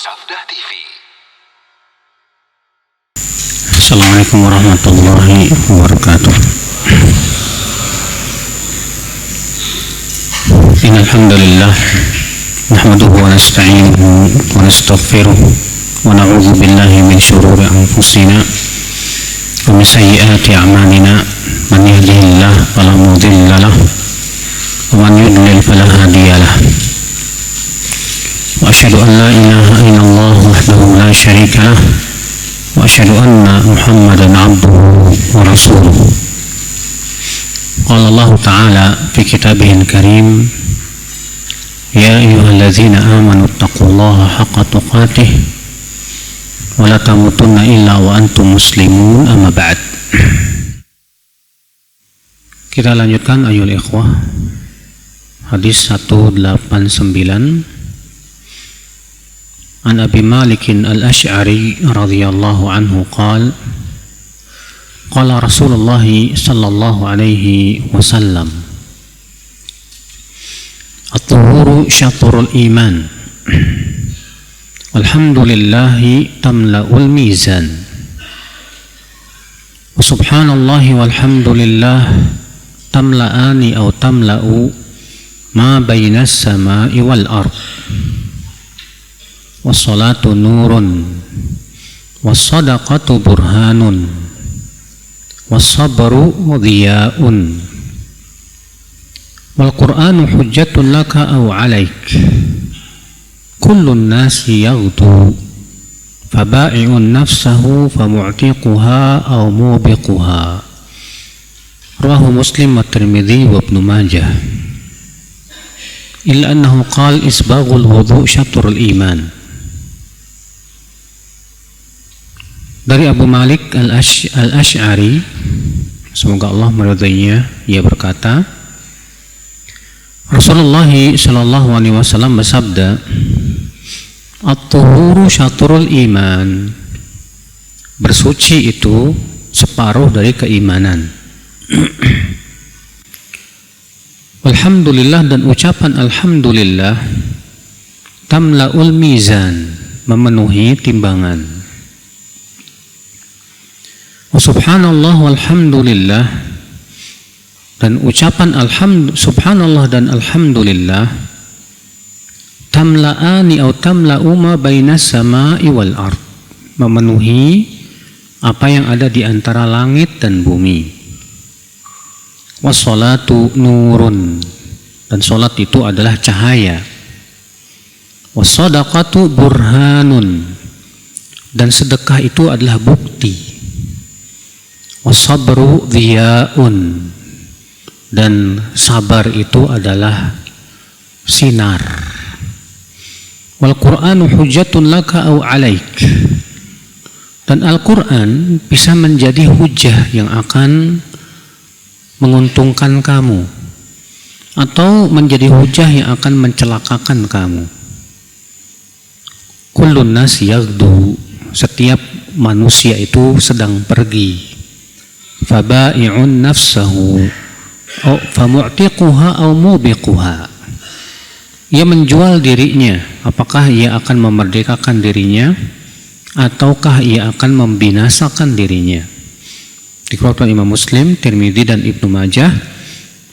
Sabda TV. Assalamualaikum warahmatullahi wabarakatuh. Innal hamdalillah nahmaduhu wa nasta'inuhu wa nastaghfiruh wa na'udzu billahi min shururi anfusina wa min sayyiati a'malina. Man yahdihillahu fala mudilla lahu wa man yudlil fala hadiya lahu. Wa asyhadu an la ilaha illallah wahdahu la syarika lahu wa asyhadu anna Muhammadan abduhu wa rasuluh. Qala Allah Ta'ala fi kitabihil karim, ya ayyuhalladzina amanu taqullaha haqqa tuqatih wa la tamutunna illa wa antum muslimun, amma ba'd. Kita lanjutkan ayol ikhwah, hadis 189 an Abi Malik al-Asy'ari radhiyallahu anhu qala qala Rasulullah sallallahu alaihi wasallam, at-tuhuru syatrul iman, walhamdulillahi tamla'ul mizan, wa subhanallahi walhamdulillah tamla'ani aw tamla'u ma bainas sama'i wal ard. Wassalatu nurun, wassadaqatu burhanun, wassabru dhiya'un, wal qur'anu hujjatun laka aw alaik. Kullun nasi yaghdu faba'i'un nafsahu famu'tiquha aw mubiquha. Rawahu Muslim wa Tirmidzi wa Ibnu Majah. Illa annahu qala isbaghul wudu' syatrul iman. Dari Abu Malik al-Asy'ari, semoga Allah meridainya, ia berkata, Rasulullah sallallahu alaihi wasallam bersabda, at-tuhuru syatrul iman, bersuci itu separuh dari keimanan. Alhamdulillah, dan ucapan alhamdulillah tamla'ul mizan, memenuhi timbangan. Wa subhanallah walhamdulillah, dan ucapan subhanallah dan alhamdulillah tamla'ani atau tamla'u ma bainas sama'i wal ard, memenuhi apa yang ada di antara langit dan bumi. Wassalatu nurun, dan salat itu adalah cahaya. Wassadaqatu burhanun, dan sedekah itu adalah bukti. Wassabru dhiya'un, dan sabar itu adalah sinar. Wal qur'anu hujjatun laka aw alaik, dan Al-Quran bisa menjadi hujjah yang akan menguntungkan kamu atau menjadi hujjah yang akan mencelakakan kamu. Kullun nas yaghdu, setiap manusia itu sedang pergi. Faba'i'un nafsahu aw famu'tiquha aw mubiquha, ia menjual dirinya, apakah ia akan memerdekakan dirinya ataukah ia akan membinasakan dirinya. Dikeluarkan Imam Muslim, Tirmidzi dan Ibnu Majah.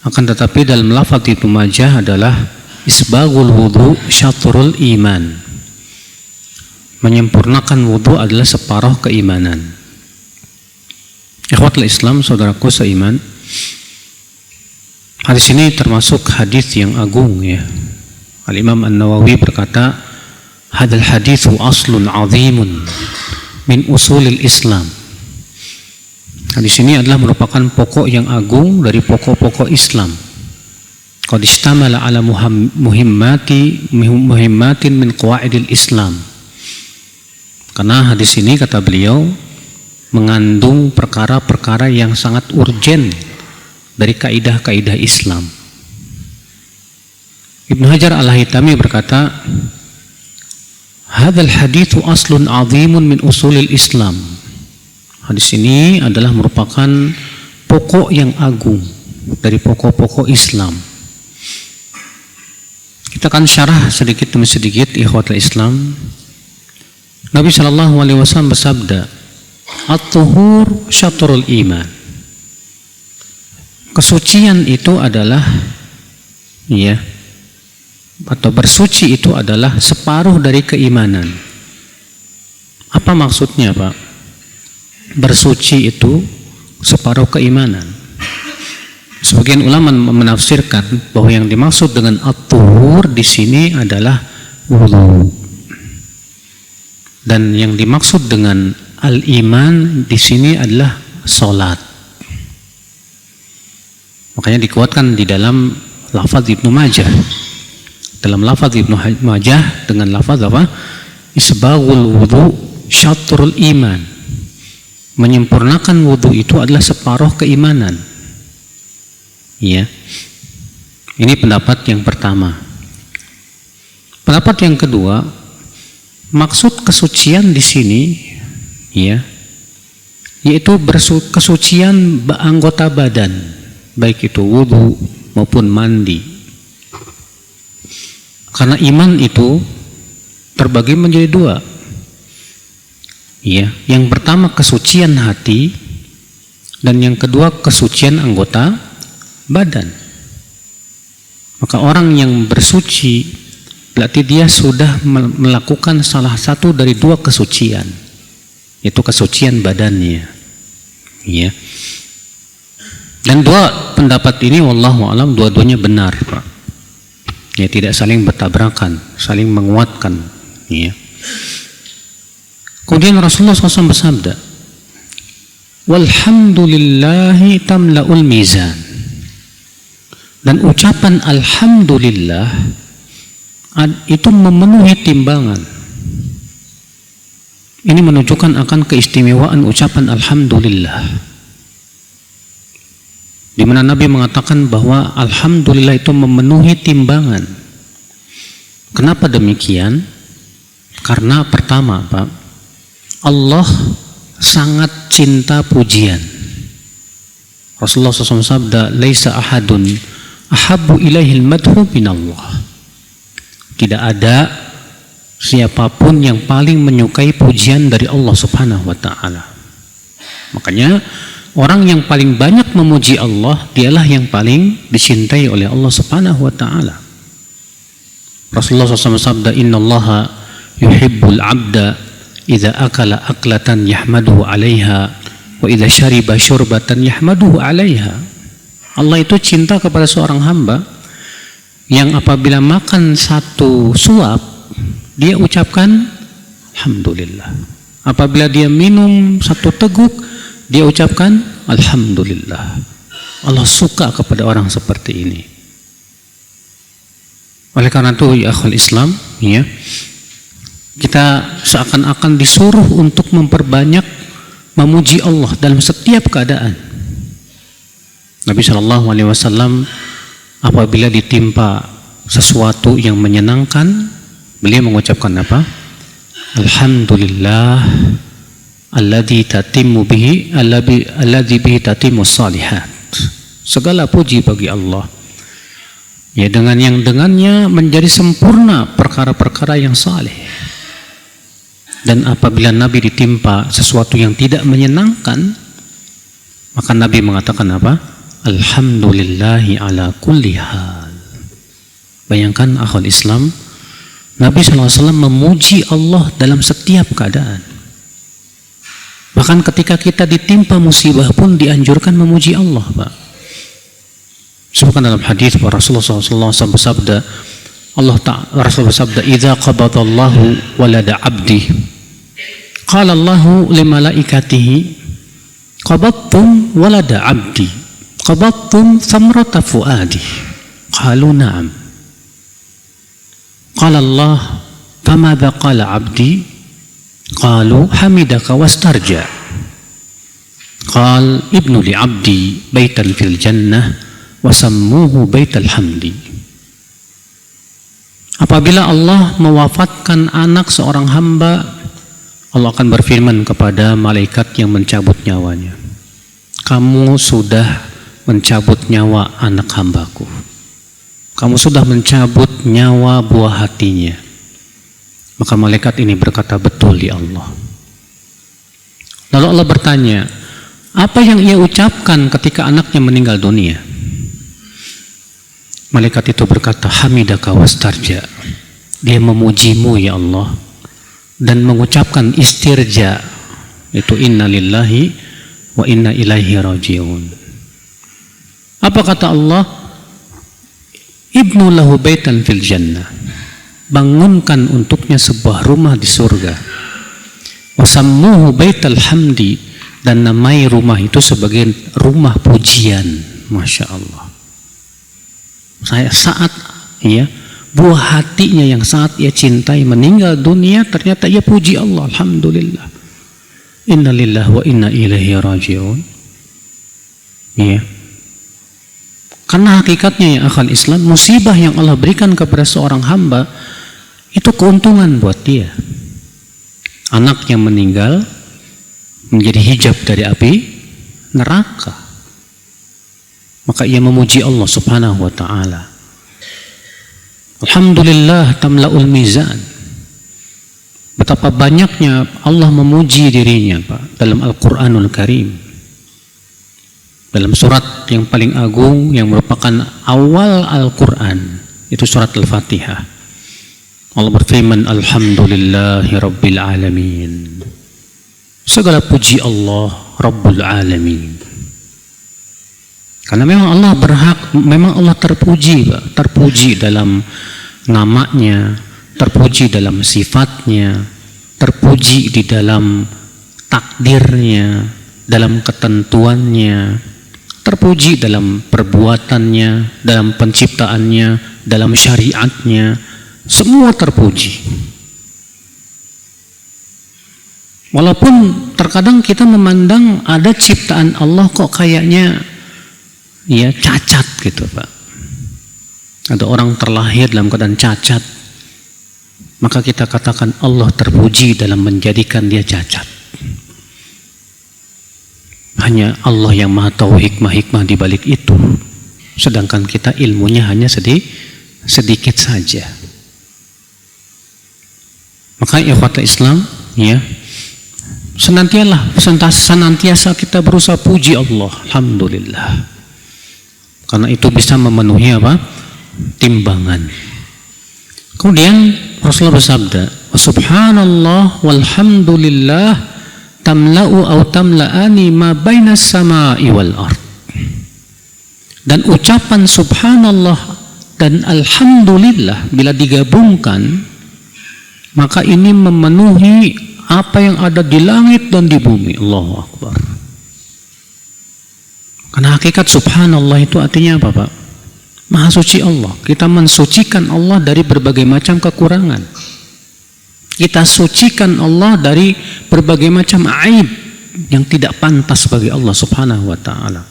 Akan tetapi dalam lafaz Ibnu Majah adalah isbaghul wudu syatrul iman, menyempurnakan wudu adalah separuh keimanan. Ikhwatul Islam, saudaraku seiman, hadis ini termasuk hadis yang agung ya. Al-Imam An-Nawawi berkata, hadal hadithu aslun azimun min usulil Islam. Hadis ini adalah merupakan pokok yang agung dari pokok-pokok Islam. Qad istamala ala muhimmatin min qawaidil Islam. Karena hadis ini, kata beliau, mengandung perkara-perkara yang sangat urgen dari kaidah-kaidah Islam. Ibnu Hajar al-Haytami berkata, hadzal haditsu aslun azimun min usulil Islam. Hadis ini adalah merupakan pokok yang agung dari pokok-pokok Islam. Kita akan syarah sedikit demi sedikit ikhwatul Islam Nabi Shallallahu Alaihi Wasallam bersabda, "At-tuhur syatrul iman." Kesucian itu adalah, ya, atau bersuci itu adalah separuh dari keimanan. Apa maksudnya, Pak? Bersuci itu separuh keimanan. Sebagian ulama menafsirkan bahwa yang dimaksud dengan at-tuhur di sini adalah wudu. Dan yang dimaksud dengan al-iman di sini adalah salat. Makanya dikuatkan di dalam lafaz Ibnu Majah. Dalam lafaz Ibnu Majah dengan lafaz apa? Isbaghul wudu syatrul iman. Menyempurnakan wudu itu adalah separuh keimanan. Ya. Ini pendapat yang pertama. Pendapat yang kedua, maksud kesucian di sini, ya, yaitu kesucian anggota badan, baik itu wudu maupun mandi. Karena iman itu terbagi menjadi dua. Ya, yang pertama kesucian hati dan yang kedua kesucian anggota badan. Maka orang yang bersuci berarti dia sudah melakukan salah satu dari dua kesucian, yaitu kesucian badannya. Ya. Dan dua pendapat ini wallahu alam dua-duanya benar, Pak. Ya, tidak saling bertabrakan, saling menguatkan. Ya. Kemudian Rasulullah SAW bersabda, "Walhamdulillahi tamla'ul mizan." Dan ucapan alhamdulillah itu memenuhi timbangan. Ini menunjukkan akan keistimewaan ucapan alhamdulillah, di mana Nabi mengatakan bahwa alhamdulillah itu memenuhi timbangan. Kenapa demikian? Karena pertama, Pak, Allah sangat cinta pujian. Rasulullah SAW sabda, "Laisa ahadun ahabbu ilaihil madhu minallah." Tidak ada siapapun yang paling menyukai pujian dari Allah Subhanahu wa taala. Makanya orang yang paling banyak memuji Allah, dialah yang paling dicintai oleh Allah Subhanahu wa taala. Rasulullah SAW sabda, "Innallaha yuhibbul 'abda idza akala aklatan yahmaduhu 'alaiha wa idza syariba syurbatan yahmaduhu 'alaiha." Allah itu cinta kepada seorang hamba yang apabila makan satu suap, dia ucapkan alhamdulillah. Apabila dia minum satu teguk, dia ucapkan alhamdulillah. Allah suka kepada orang seperti ini. Oleh karena itu, ya akhul Islam, ya, kita seakan-akan disuruh untuk memperbanyak memuji Allah dalam setiap keadaan. Nabi Shallallahu Alaihi Wasallam apabila ditimpa sesuatu yang menyenangkan, beliau mengucapkan apa? Alhamdulillah alladzi tatimmu bihi alladzi bihi tatimmu shalihat. Segala puji bagi Allah, ya, dengan yang dengannya menjadi sempurna perkara-perkara yang saleh. Dan apabila Nabi ditimpa sesuatu yang tidak menyenangkan, maka Nabi mengatakan apa? Alhamdulillahi ala kulli hal. Bayangkan akhul Islam, Nabi SAW memuji Allah dalam setiap keadaan. Bahkan ketika kita ditimpa musibah pun dianjurkan memuji Allah, Pak. Sebutkan dalam hadis bahwa Rasulullah SAW bersabda, Rasulullah bersabda, "Idza qabadallahu walada 'abdi, qala Allahu li malaikatihi, qabadtum walada 'abdi, qabadtum thamrata fuadi." Qalu na'am. Qala Allah, "Famadza qala 'abdi?" Qalu, "Hamidaka wastarja." Qal, "Ibnu li 'abdi baitan fil jannah wa sammuhu baital hamdi." Apabila Allah mewafatkan anak seorang hamba, Allah akan berfirman kepada malaikat yang mencabut nyawanya, "Kamu sudah mencabut nyawa anak hambaku. Kamu sudah mencabut nyawa buah hatinya. Maka malaikat ini berkata, betul ya Allah. Lalu Allah bertanya, apa yang ia ucapkan ketika anaknya meninggal dunia? Malaikat itu berkata, hamidaka wastarja. Dia memujimu ya Allah dan mengucapkan istirja, itu inna lillahi wa inna ilaihi rajiun. Apa kata Allah? Ibnu lahu baitan fil jannah. Bangunkan untuknya sebuah rumah di surga. Wasammuhu baital hamdi, dan namai rumah itu sebagai rumah pujian. Masya Allah. Saya saat buah hatinya yang saat ia cintai meninggal dunia, ternyata ia puji Allah. Alhamdulillah. Inna lillahi wa inna ilaihi rajiun. Ya. Karena hakikatnya ya akhal Islam, musibah yang Allah berikan kepada seorang hamba itu keuntungan buat dia. Anaknya meninggal menjadi hijab dari api neraka, maka ia memuji Allah subhanahu wa ta'ala. Alhamdulillah tamla'ul mizan. Betapa banyaknya Allah memuji dirinya Pak dalam Al-Quranul Karim, dalam surat yang paling agung yang merupakan awal Al-Quran, itu surat Al-Fatihah. Allah berfirman, alhamdulillahi rabbil alamin. Segala puji Allah Rabbul Alamin. Karena memang Allah berhak, memang Allah terpuji, terpuji dalam namanya, terpuji dalam sifatnya, terpuji di dalam takdirnya, dalam ketentuannya, terpuji dalam perbuatannya, dalam penciptaannya, dalam syariatnya, semua terpuji. Walaupun terkadang kita memandang ada ciptaan Allah kok kayaknya ya cacat gitu Pak. Ada orang terlahir dalam keadaan cacat, maka kita katakan Allah terpuji dalam menjadikan dia cacat. Hanya Allah yang maha tahu hikmah-hikmah di balik itu. Sedangkan kita ilmunya hanya sedikit saja. Maka ikhwatul Islam ya, senantiasa kita berusaha puji Allah. Alhamdulillah. Karena itu bisa memenuhi apa? Timbangan. Kemudian Rasulullah bersabda, subhanallah walhamdulillah tamla'u aw tamla'ani ma bainas sama'i wal ard. Dan ucapan subhanallah dan alhamdulillah bila digabungkan, maka ini memenuhi apa yang ada di langit dan di bumi. Allahu Akbar. Karena hakikat subhanallah itu artinya apa Pak? Maha suci Allah. Kita mensucikan Allah dari berbagai macam kekurangan. Kita sucikan Allah dari berbagai macam aib yang tidak pantas bagi Allah subhanahu wa ta'ala.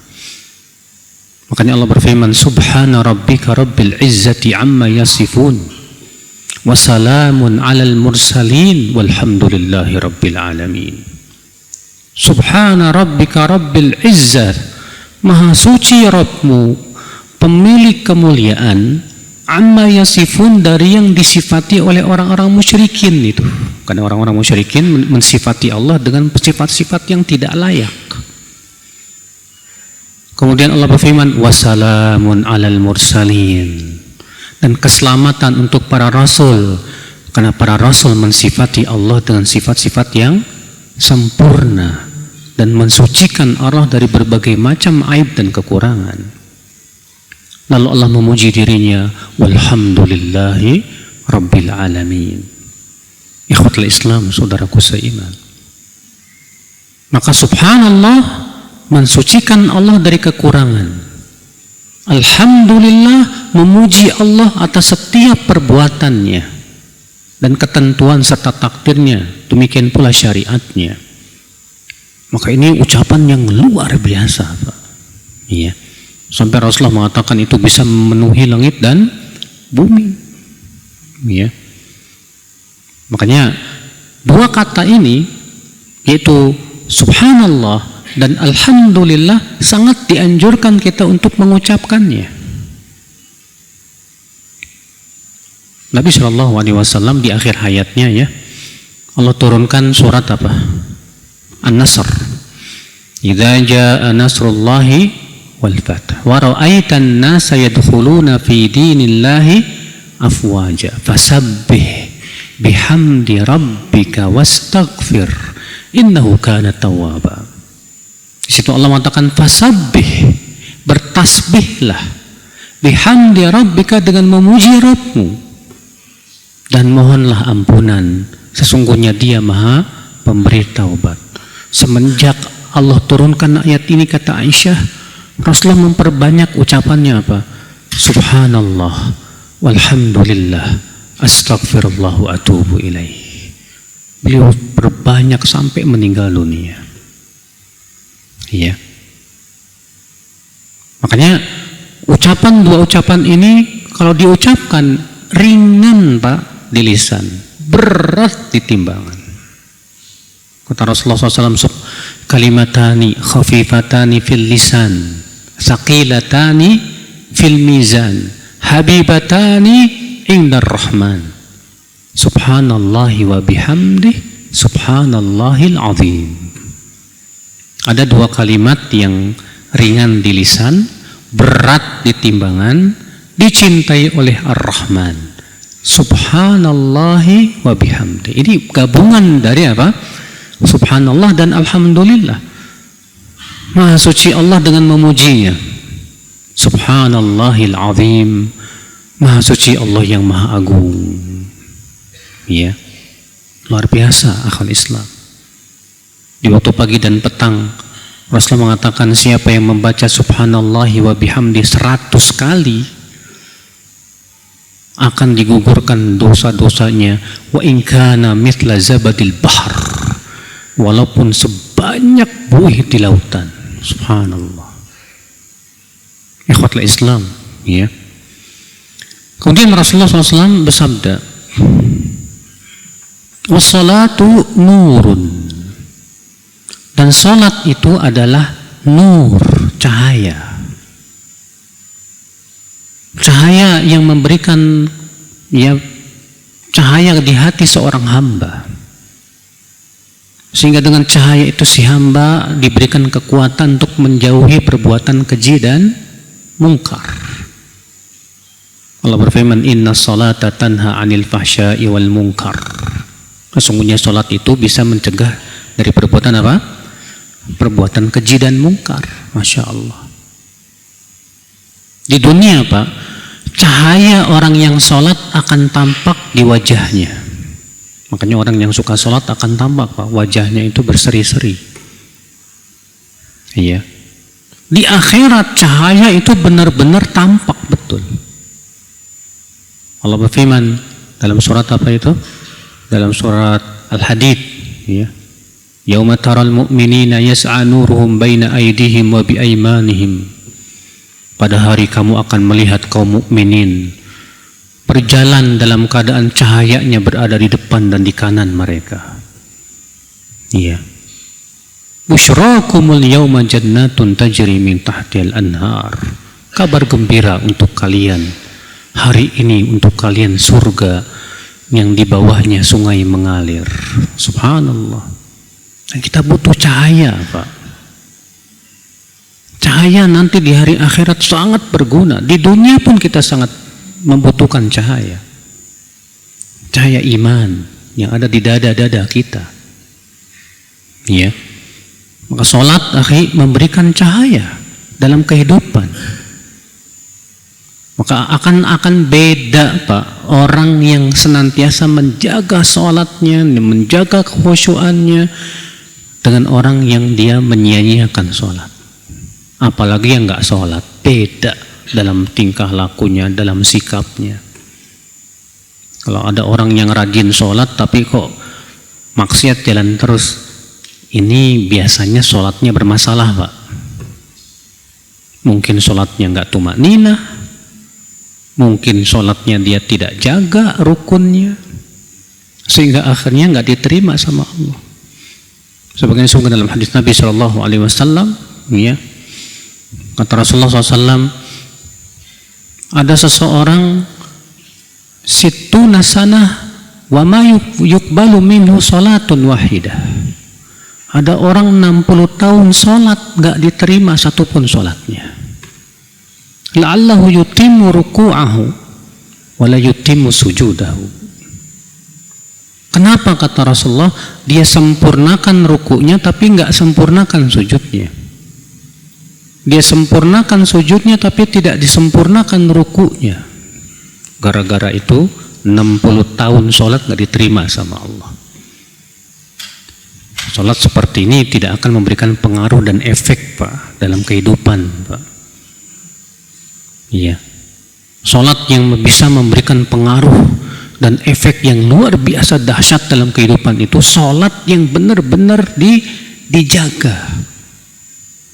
Makanya Allah berfirman, subhana rabbika rabbil izzati amma yasifun wasalamun alal mursalin walhamdulillahi rabbil alamin. Subhana rabbika rabbil izzah, maha suci Rabbmu pemilik kemuliaan, amma yasifun, dari yang disifati oleh orang-orang musyrikin itu. Karena orang-orang musyrikin mensifati Allah dengan sifat-sifat yang tidak layak. Kemudian Allah berfirman, wasalamun alal mursalin, dan keselamatan untuk para rasul, karena para rasul mensifati Allah dengan sifat-sifat yang sempurna dan mensucikan Allah dari berbagai macam aib dan kekurangan. Lalu Allah memuji dirinya, walhamdulillahi rabbil alamin. Ikhwatul Islam, saudaraku seiman, maka subhanallah mensucikan Allah dari kekurangan. Alhamdulillah memuji Allah atas setiap perbuatannya dan ketentuan serta takdirnya, demikian pula syariatnya. Maka ini ucapan yang luar biasa Pak. Iya. Sampai Rasulullah mengatakan itu bisa memenuhi langit dan bumi. Iya. Makanya dua kata ini, yaitu subhanallah dan alhamdulillah, sangat dianjurkan kita untuk mengucapkannya. Nabi Shallallahu Alaihi Wasallam di akhir hayatnya ya, Allah turunkan surat apa? An-Nasr. Idza jaa nasrullahi wal fath wa ra'aitan nasa yadkhuluna fi dinillahi afwaja fasabbih bihamdi rabbika wastaghfir innahu kana tawwaba. Di situ Allah mengatakan fasabbih, bertasbihlah, bihamdi rabbika, dengan memuji Rabbmu, dan mohonlah ampunan, sesungguhnya Dia Maha pemberi taubat. Semenjak Allah turunkan ayat ini, kata Aisyah, Rasulullah memperbanyak ucapannya apa? Subhanallah walhamdulillah astaghfirullah wa atubu ilaih. Beliau berbanyak sampai meninggal dunia. Iya. Makanya dua ucapan ini kalau diucapkan ringan Pak di lisan, berat di timbangan. Kata Rasulullah SAW, kalimatani khafifatani fil lisan, saqilatani fil mizan, habibatani indar rahman, subhanallahi wa bihamdih, subhanallahil azim. Ada dua kalimat yang ringan di lisan, berat di timbangan, dicintai oleh Ar-Rahman. Subhanallahi wa bihamdi. Ini gabungan dari apa? Subhanallah dan Alhamdulillah. Maha suci Allah dengan memujinya. Subhanallahil azim. Maha suci Allah yang maha agung. Ya. Luar biasa akal Islam. Di waktu pagi dan petang Rasulullah mengatakan, siapa yang membaca subhanallahi wa bihamdi 100 kali akan digugurkan dosa-dosanya, wa in kana mithla zabadil bahr, walaupun sebanyak buih di lautan. Subhanallah. Ikhwatul Islam, ya. Kemudian Rasulullah SAW bersabda, wassalatu nurun, dan salat itu adalah nur, cahaya. Cahaya yang memberikan ya cahaya di hati seorang hamba. Sehingga dengan cahaya itu si hamba diberikan kekuatan untuk menjauhi perbuatan keji dan mungkar. Allah berfirman, inna salata tanha anil fahsya'i wal munkar. Sesungguhnya salat itu bisa mencegah dari perbuatan apa? Perbuatan keji dan mungkar. Masya Allah. Di dunia Pak, cahaya orang yang sholat akan tampak di wajahnya. Makanya orang yang suka sholat akan tampak Pak, wajahnya itu berseri-seri. Iya. Di akhirat cahaya itu benar-benar tampak betul. Allah berfirman dalam surat apa itu? Dalam surat Al-Hadid, ya. Yauma taral mu'minina yas'a nuruhum baina aydihim wa biaymanihim. Pada hari kamu akan melihat kaum mukminin berjalan dalam keadaan cahayanya berada di depan dan di kanan mereka. Iya. Busyrakumul yawma jannatun tajri min tahtihal anhar. Kabar gembira untuk kalian hari ini, untuk kalian surga yang di bawahnya sungai mengalir. Subhanallah. Dan kita butuh cahaya Pak. Cahaya nanti di hari akhirat sangat berguna. Di dunia pun kita sangat membutuhkan cahaya. Cahaya iman yang ada di dada-dada kita. Ya. Maka sholat akhi memberikan cahaya dalam kehidupan. Maka akan beda Pak orang yang senantiasa menjaga sholatnya, menjaga kekhusyuannya, dengan orang yang dia menyia-nyiakan sholat. Apalagi yang nggak sholat, beda dalam tingkah lakunya, dalam sikapnya. Kalau ada orang yang rajin sholat tapi kok maksiat jalan terus, ini biasanya sholatnya bermasalah Pak. Mungkin sholatnya nggak tumakninah, mungkin sholatnya dia tidak jaga rukunnya, sehingga akhirnya nggak diterima sama Allah. Sebagaimana disebutkan dalam hadis Nabi Shallallahu Alaihi Wasallam, ya, kata Rasulullah SAW, ada seseorang sittuna sanah wa ma yuqbalu minhu salatun wahidah. Ada orang 60 tahun sholat gak diterima satupun sholatnya. La'allahu yutimmu ruku'ahu wa la yutimmu sujudahu. Kenapa kata Rasulullah? Dia sempurnakan ruku'nya tapi gak sempurnakan sujudnya. Dia sempurnakan sujudnya tapi tidak disempurnakan ruku'nya. Gara-gara itu 60 tahun sholat gak diterima sama Allah. Sholat seperti ini tidak akan memberikan pengaruh dan efek, Pak, dalam kehidupan, Pak. Iya. Sholat yang bisa memberikan pengaruh dan efek yang luar biasa dahsyat dalam kehidupan itu sholat yang benar-benar dijaga.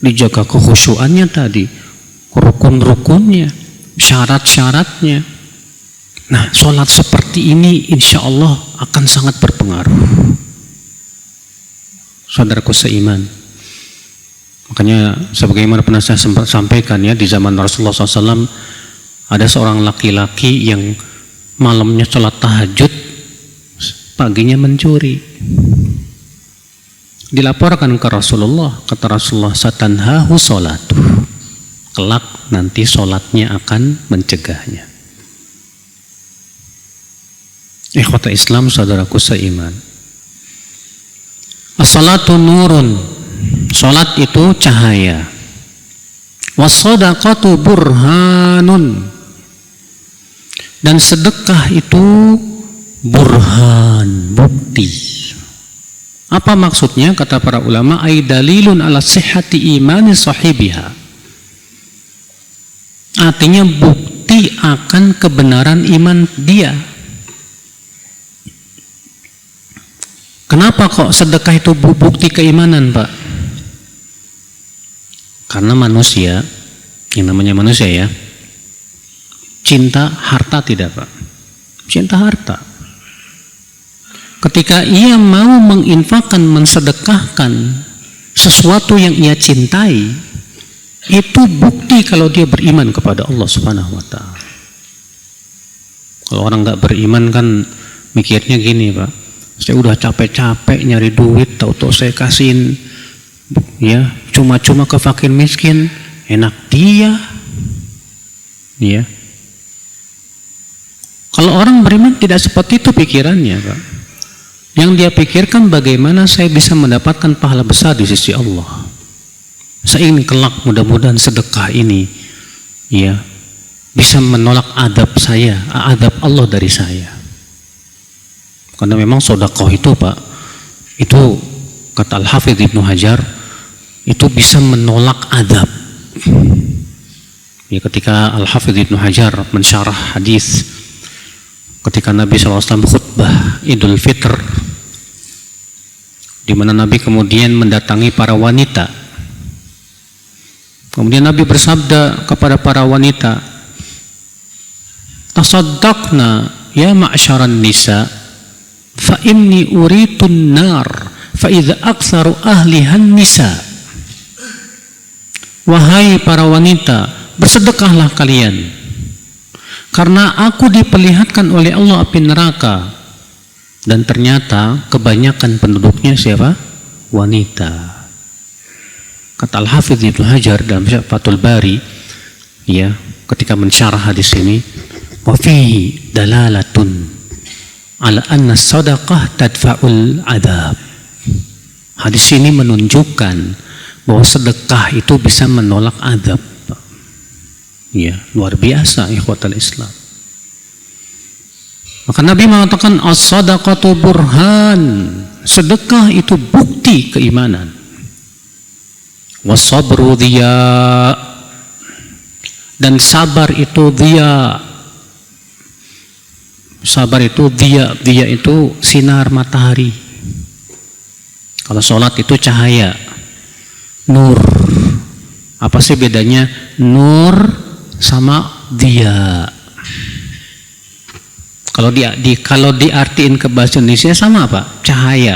Dijaga kekhusyuannya tadi, rukun-rukunnya, syarat-syaratnya. Nah, sholat seperti ini insya Allah akan sangat berpengaruh. Saudaraku seiman, makanya sebagaimana pernah saya sempat sampaikan ya, di zaman Rasulullah SAW ada seorang laki-laki yang malamnya sholat tahajud, paginya mencuri. Dilaporkan ke Rasulullah, kata Rasulullah, satanhahu sholatu, kelak nanti sholatnya akan mencegahnya. Ikhwata Islam, saudaraku seiman, as-salatu nurun, salat itu cahaya. Was-shadaqatu burhanun, dan sedekah itu burhan, bukti. Apa maksudnya? Kata para ulama, ay dalilun ala sihhati imani sahibiha. Artinya bukti akan kebenaran iman dia. Kenapa kok sedekah itu bukti keimanan, Pak? Karena manusia, yang namanya manusia ya, cinta harta tidak, Pak? Cinta harta. Ketika ia mau menginfakkan, mensedekahkan sesuatu yang ia cintai, itu bukti kalau dia beriman kepada Allah Subhanahu wa Ta'ala. Kalau orang nggak beriman kan mikirnya gini, Pak, saya udah capek-capek nyari duit, tahu-tahu saya kasihin ya cuma-cuma ke fakir miskin, enak dia. Ya. Kalau orang beriman tidak seperti itu pikirannya, Pak. Yang dia pikirkan bagaimana saya bisa mendapatkan pahala besar di sisi Allah. Saya ingin kelak mudah-mudahan sedekah ini ya bisa menolak adab saya, adab Allah dari saya. Karena memang sedekah itu, Pak, itu kata Al-Hafidz Ibnu Hajar, itu bisa menolak adab. Ya, ketika Al-Hafidz Ibnu Hajar mensyarah hadis ketika Nabi SAW khutbah Idul Fitr, di mana Nabi kemudian mendatangi para wanita. Kemudian Nabi bersabda kepada para wanita, tasaddaqna ya ma'syaran nisa, fa inni uritun nar fa idza aktsaru ahlihan nisa. Wahai para wanita, bersedekahlah kalian, karena aku diperlihatkan oleh Allah api neraka, dan ternyata kebanyakan penduduknya siapa? Wanita. Kata Al-Hafidz Ibnu Hajar dalam Fathul Bari ya, ketika mensyarah hadis ini, wa fihi dalalatun ala anna sadaqah tadfa'ul adab. Hadis ini menunjukkan bahwa sedekah itu bisa menolak adab. Ya, luar biasa ikhwatal Islam. Maka Nabi mengatakan as-sadaqatu burhan, sedekah itu bukti keimanan. Was-sabru dhiya, dan sabar itu dhiya. Sabar itu dia itu sinar matahari. Kalau sholat itu cahaya, nur. Apa sih bedanya nur sama dia? Kalau diartiin ke bahasa Indonesia sama apa? Cahaya.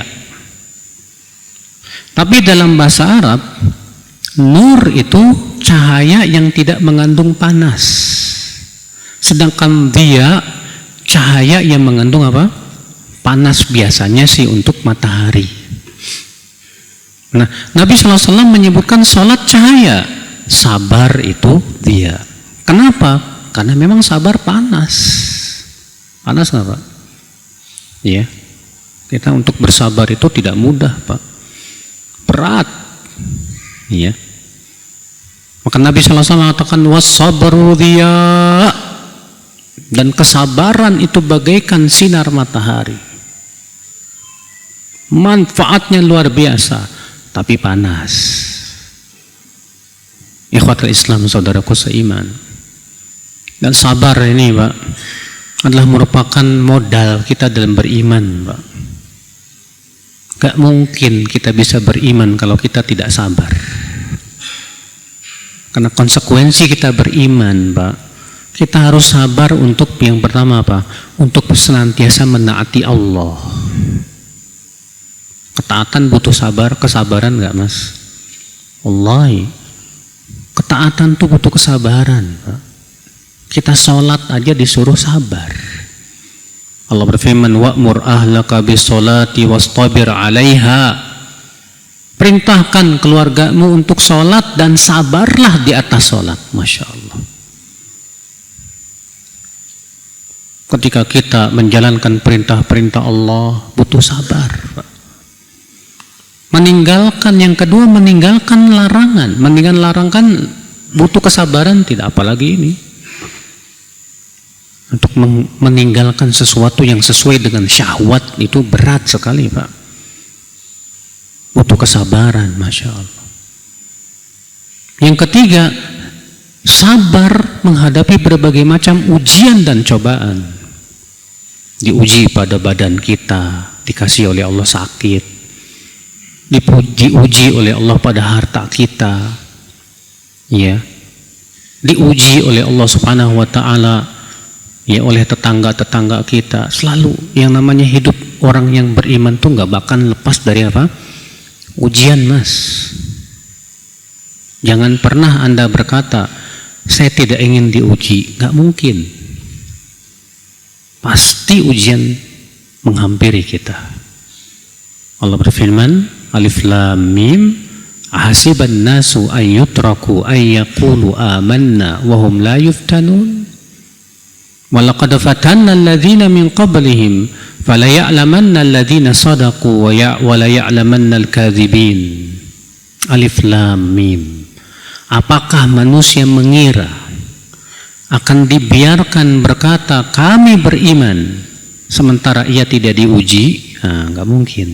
Tapi dalam bahasa Arab, nur itu cahaya yang tidak mengandung panas. Sedangkan dia cahaya yang mengandung apa? Panas, biasanya sih untuk matahari. Nah, Nabi SAW menyebutkan sholat cahaya, sabar itu dia. Kenapa? Karena memang sabar panas. Panas nggak Pak? Ya, kita untuk bersabar itu tidak mudah Pak, berat. Ya. Maka Nabi SAW mengatakan was-sabru diya, dan kesabaran itu bagaikan sinar matahari. Manfaatnya luar biasa, tapi panas. Ikhwatul Islam, saudaraku seiman. Dan sabar ini Pak adalah merupakan modal kita dalam beriman Pak. Gak mungkin kita bisa beriman kalau kita tidak sabar. Karena konsekuensi kita beriman Pak, kita harus sabar untuk yang pertama apa? Untuk senantiasa menaati Allah. Ketaatan butuh sabar, kesabaran enggak Mas? Wallahi, ketaatan tuh butuh kesabaran Pak. Kita sholat aja disuruh sabar. Allah berfirman, wa'mur ahlaka bis-sholati wastabir 'alaiha. Perintahkan keluargamu untuk sholat dan sabarlah di atas sholat. Masya Allah. Ketika kita menjalankan perintah-perintah Allah, butuh sabar. Meninggalkan, yang kedua, meninggalkan larangan. Meninggalkan larangan butuh kesabaran, tidak apalagi ini. Untuk meninggalkan sesuatu yang sesuai dengan syahwat itu berat sekali Pak. Butuh kesabaran, Masya Allah. Yang ketiga, sabar menghadapi berbagai macam ujian dan cobaan. Diuji pada badan kita, dikasih oleh Allah sakit. Diuji oleh Allah pada harta kita. Ya. Diuji oleh Allah Subhanahu wa taala, ya, oleh tetangga-tetangga kita. Selalu yang namanya hidup orang yang beriman tuh nggak bakal lepas dari apa? Ujian Mas. Jangan pernah Anda berkata, saya tidak ingin diuji. Nggak mungkin. Pasti ujian menghampiri kita. Allah berfirman, Alif Lam Mim, ahasiban nasu ayyutraku ayyaqulu amanna wahum la yuftanun. Walaqad fatanna alladhina min qablihim falaya'lamanna alladhina sadaqu wa la ya'lamanna al-kadhibin. Alif Lam Mim. Apakah manusia mengira akan dibiarkan berkata kami beriman sementara ia tidak diuji? Nah, enggak mungkin.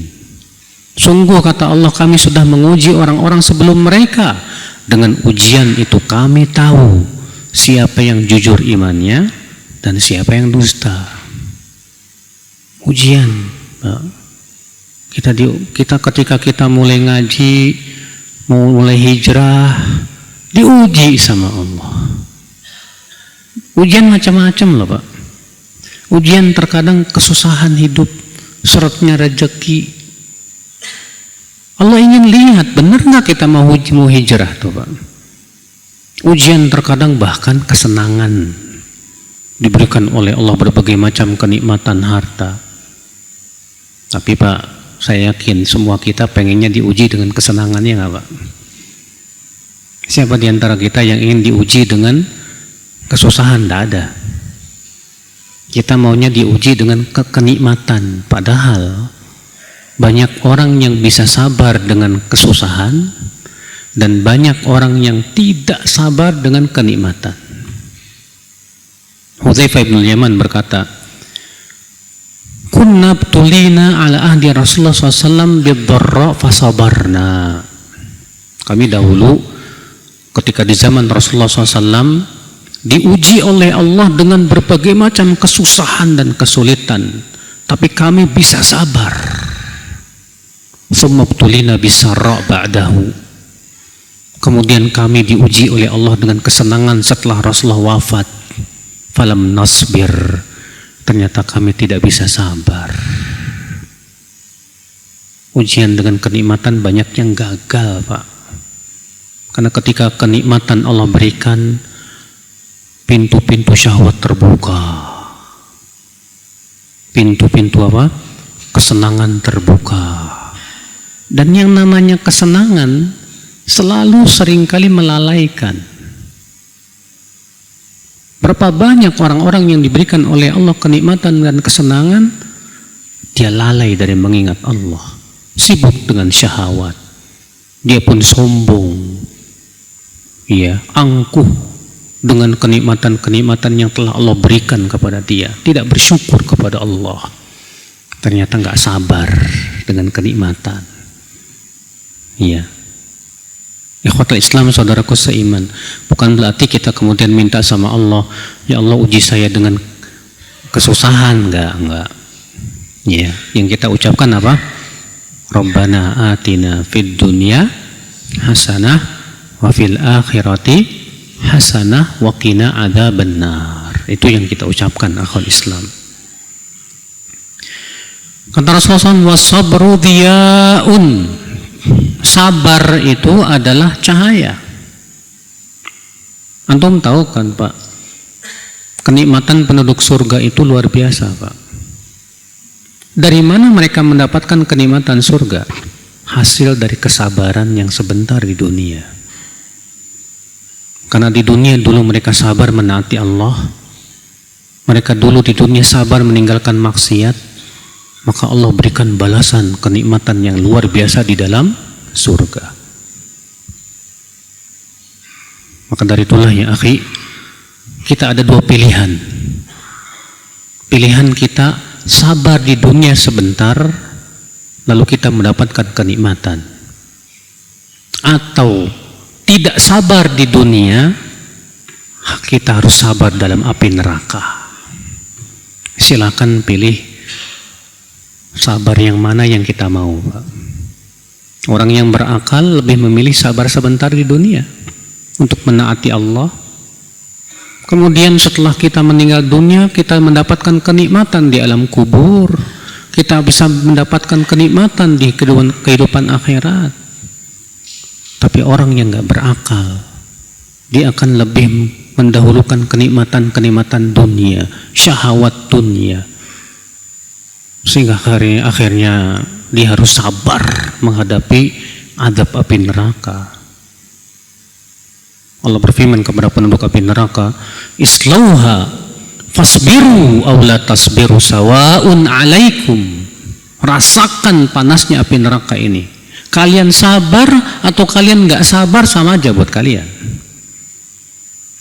Sungguh kata Allah, kami sudah menguji orang-orang sebelum mereka. Dengan ujian itu kami tahu siapa yang jujur imannya dan siapa yang dusta. Ujian. Kita ketika kita mulai ngaji, mulai hijrah, diuji sama Allah. Ujian macam-macam loh Pak. Ujian terkadang kesusahan hidup, syaratnya rezeki. Allah ingin lihat benar nggak kita mau hijrah tuh Pak. Ujian terkadang bahkan kesenangan diberikan oleh Allah, berbagai macam kenikmatan harta. Tapi Pak, saya yakin semua kita pengennya diuji dengan kesenangannya nggak Pak? Siapa di antara kita yang ingin diuji dengan kesusahan? Tidak ada. Kita maunya diuji dengan kenikmatan. Padahal banyak orang yang bisa sabar dengan kesusahan dan banyak orang yang tidak sabar dengan kenikmatan. Hudzaifah bin Yaman berkata, kunna btulina ala ahdi Rasulullah SAW bid-dharra fasabarna. Kami dahulu ketika di zaman Rasulullah SAW diuji oleh Allah dengan berbagai macam kesusahan dan kesulitan, tapi kami bisa sabar. Tsumma btulina bisarra ba'dahu. Kemudian kami diuji oleh Allah dengan kesenangan setelah Rasulullah wafat. Falam nasbir. Ternyata kami tidak bisa sabar. Ujian dengan kenikmatan banyak yang gagal Pak. Karena ketika kenikmatan Allah berikan, pintu-pintu syahwat terbuka. pintu-pintu apa? Kesenangan terbuka. Dan yang namanya kesenangan selalu seringkali melalaikan. Berapa banyak orang-orang yang diberikan oleh Allah kenikmatan dan kesenangan, dia lalai dari mengingat Allah, sibuk dengan syahwat, dia pun sombong, angkuh dengan kenikmatan-kenikmatan yang telah Allah berikan kepada dia, tidak bersyukur kepada Allah, ternyata nggak sabar dengan kenikmatan. Ikhwatul Islam, saudaraku seiman, bukan berarti kita kemudian minta sama Allah, ya Allah uji saya dengan kesusahan, enggak. Yang kita ucapkan apa? Rabbana atina fid dunya hasanah wa fil akhirati hasanah wa qina adzabannar. Itu yang kita ucapkan, akhwal Islam. Kata Rasulullah, wasabru diyaun. Sabar itu adalah cahaya. Antum tahu kan Pak, kenikmatan penduduk surga itu luar biasa Pak. Dari mana mereka mendapatkan kenikmatan surga? Hasil dari kesabaran yang sebentar di dunia. Karena di dunia dulu mereka sabar menaati Allah, mereka dulu di dunia sabar meninggalkan maksiat, maka Allah berikan balasan kenikmatan yang luar biasa di dalam surga. Maka dari itulah ya akhi, kita ada dua pilihan. Pilihan kita sabar di dunia sebentar, lalu kita mendapatkan kenikmatan, atau tidak sabar di dunia, kita harus sabar dalam api neraka. Silakan pilih sabar yang mana yang kita mau, Pak. Orang yang berakal lebih memilih sabar sebentar di dunia untuk menaati Allah. Kemudian setelah kita meninggal dunia, kita mendapatkan kenikmatan di alam kubur. Kita bisa mendapatkan kenikmatan di kehidupan akhirat. Tapi orang yang gak berakal, dia akan lebih mendahulukan kenikmatan-kenikmatan dunia, syahwat dunia. Sehingga akhirnya dia harus sabar menghadapi azab api neraka. Allah berfirman kepada penduduk api neraka, islauha fasbiru aw la tasbiru sawaun alaikum. Rasakan panasnya api neraka ini. Kalian sabar atau kalian nggak sabar, sama aja buat kalian.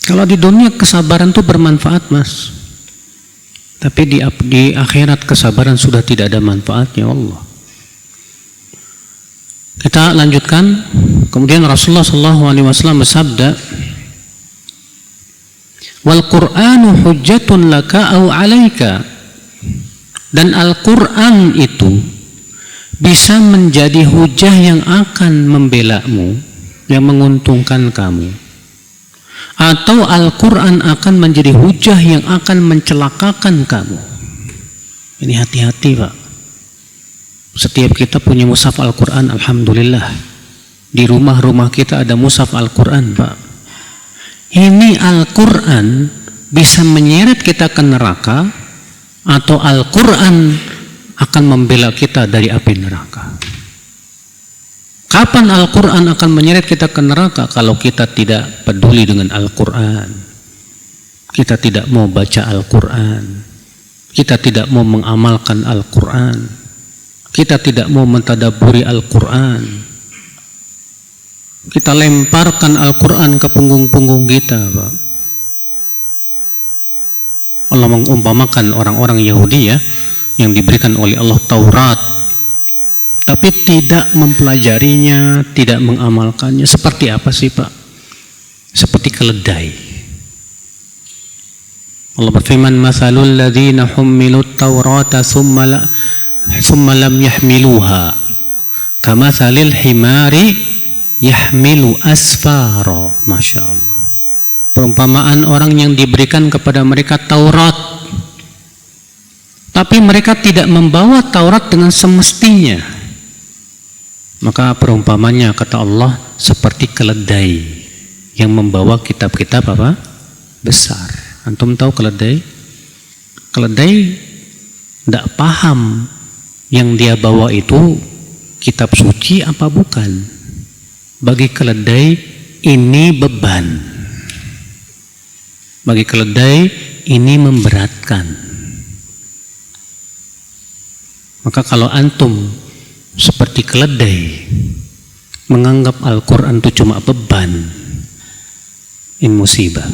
Kalau di dunia kesabaran itu bermanfaat, Mas. Tapi di akhirat kesabaran sudah tidak ada manfaatnya, Allah. Kita lanjutkan. Kemudian Rasulullah SAW bersabda, wal Qur'anu hujjatun laka au alaika. Dan Al-Quran itu bisa menjadi hujah yang akan membelamu, yang menguntungkan kamu, atau Al-Quran akan menjadi hujah yang akan mencelakakan kamu. Ini hati-hati Pak. Setiap kita punya mushaf Al-Quran, alhamdulillah. Di rumah-rumah kita ada mushaf Al-Quran Pak. Ini Al-Quran bisa menyeret kita ke neraka, atau Al-Quran akan membela kita dari api neraka. Kapan Al-Quran akan menyeret kita ke neraka? Kalau kita tidak peduli dengan Al-Quran, kita tidak mau baca Al-Quran, kita tidak mau mengamalkan Al-Quran, kita tidak mau mentadaburi Al-Quran, kita lemparkan Al-Quran ke punggung-punggung kita, Pak. Allah mengumpamakan orang-orang Yahudi yang diberikan oleh Allah Taurat, tapi tidak mempelajarinya, tidak mengamalkannya. Seperti apa sih Pak? Seperti keledai. Allah berfirman, "Matsalul ladzina hummilut Taurata tsumma lam yahmiluha kamatsalil himari yahmilu asfara." Masya Allah. Perumpamaan orang yang diberikan kepada mereka Taurat, tapi mereka tidak membawa Taurat dengan semestinya. Maka perumpamannya, kata Allah, seperti keledai yang membawa kitab-kitab apa? Besar. Antum tahu keledai? Keledai tidak paham yang dia bawa itu kitab suci apa bukan. Bagi keledai ini beban, bagi keledai ini memberatkan. Maka kalau antum seperti keledai menganggap Al-Quran itu cuma beban, ini musibah.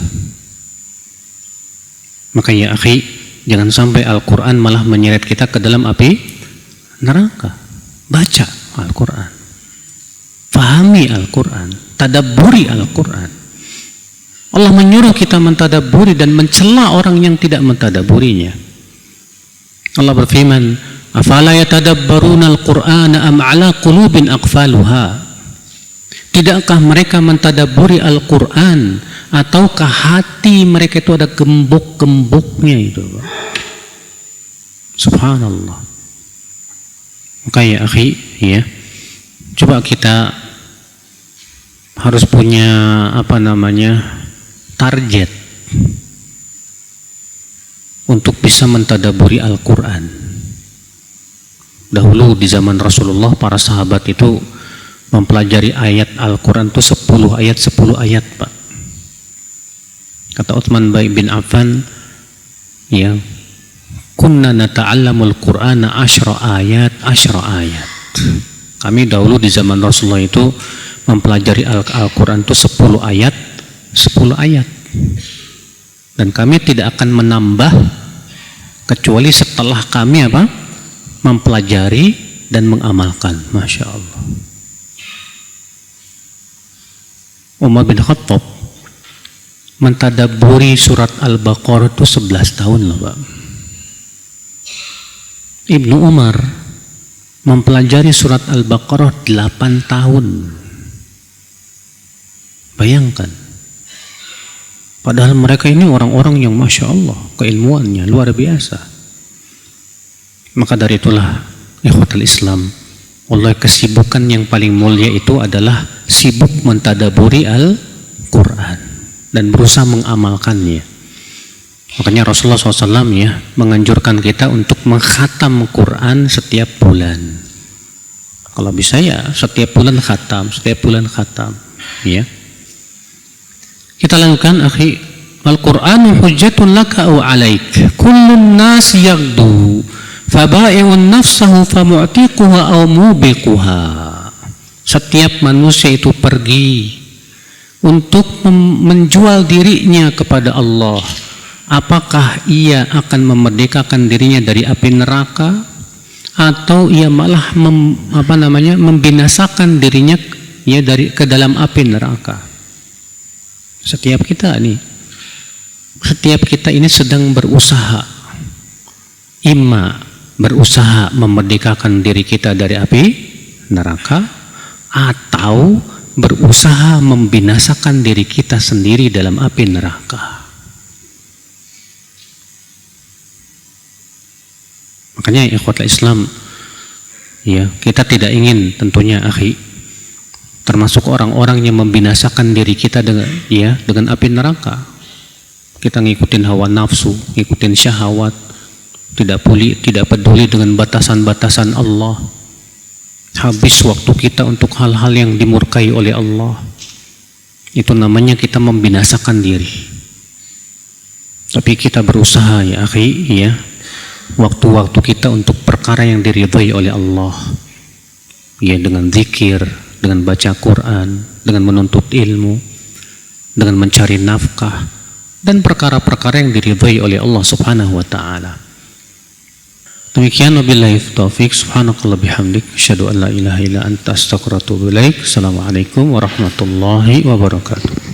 Maka ya akhi, jangan sampai Al-Quran malah menyeret kita ke dalam api neraka. Baca Al-Quran, fahami Al-Quran, tadabburi Al-Quran. Allah menyuruh kita mentadabburi dan mencela orang yang tidak mentadabburinya. Allah berfirman, afala yatadabbaruna al-Qur'ana am ala qulubin aqfaluha. Tidakkah mereka mentadabburi Al-Quran, ataukah hati mereka itu ada gembok-gemboknya itu? Subhanallah. Maka ya akhi, ya, coba kita harus punya target untuk bisa mentadabburi Al-Quran. Dahulu di zaman Rasulullah, para sahabat itu mempelajari ayat Al-Quran itu 10 ayat Pak. Kata Utsman bin Affan, ya, kunna nata'allamul Qur'ana 10 ayat. Kami dahulu di zaman Rasulullah itu mempelajari Al-Quran itu 10 ayat. Dan kami tidak akan menambah kecuali setelah kami mempelajari dan mengamalkan. Masya Allah. Umar bin Khattab mentadabburi surat Al-Baqarah itu 11 tahun loh Pak. Ibnu Umar mempelajari surat Al-Baqarah 8 tahun. Bayangkan. Padahal mereka ini orang-orang yang Masya Allah keilmuannya luar biasa. Maka dari itulah ikhwatul Islam, wallahi kesibukan yang paling mulia itu adalah sibuk mentadabburi Al-Quran dan berusaha mengamalkannya. Makanya Rasulullah SAW ya menganjurkan kita untuk mengkhatam Quran setiap bulan. Kalau bisa ya setiap bulan khatam, ya. Kita lanjutkan akhi. Al-Qur'anu hujjatun laka aw 'alaik. Kullun nas yaghdu faba'i'un nafsahu famu'tiquha aw mubiquha. Setiap manusia itu pergi untuk menjual dirinya kepada Allah. Apakah ia akan memerdekakan dirinya dari api neraka, atau ia malah membinasakan dirinya ya ke dalam api neraka? Setiap kita ini sedang berusaha, berusaha memerdekakan diri kita dari api neraka, atau berusaha membinasakan diri kita sendiri dalam api neraka. Makanya ikhwatul Islam, ya, kita tidak ingin tentunya akhi termasuk orang-orang yang membinasakan diri kita dengan api neraka. Kita ngikutin hawa nafsu, ngikutin syahwat, tidak peduli dengan batasan-batasan Allah. Habis waktu kita untuk hal-hal yang dimurkai oleh Allah. Itu namanya kita membinasakan diri. Tapi kita berusaha ya akhi, ya, waktu-waktu kita untuk perkara yang diridhai oleh Allah, ya, dengan zikir, dengan baca Quran, dengan menuntut ilmu, dengan mencari nafkah, dan perkara-perkara yang diridhai oleh Allah Subhanahu wa ta'ala. Demikian, wabillahi taufiq. Subhanakallah bihamdik, asyhadu an la ilaha illa anta, astaghfiruka wa atubu ilaik. Assalamualaikum warahmatullahi wabarakatuh.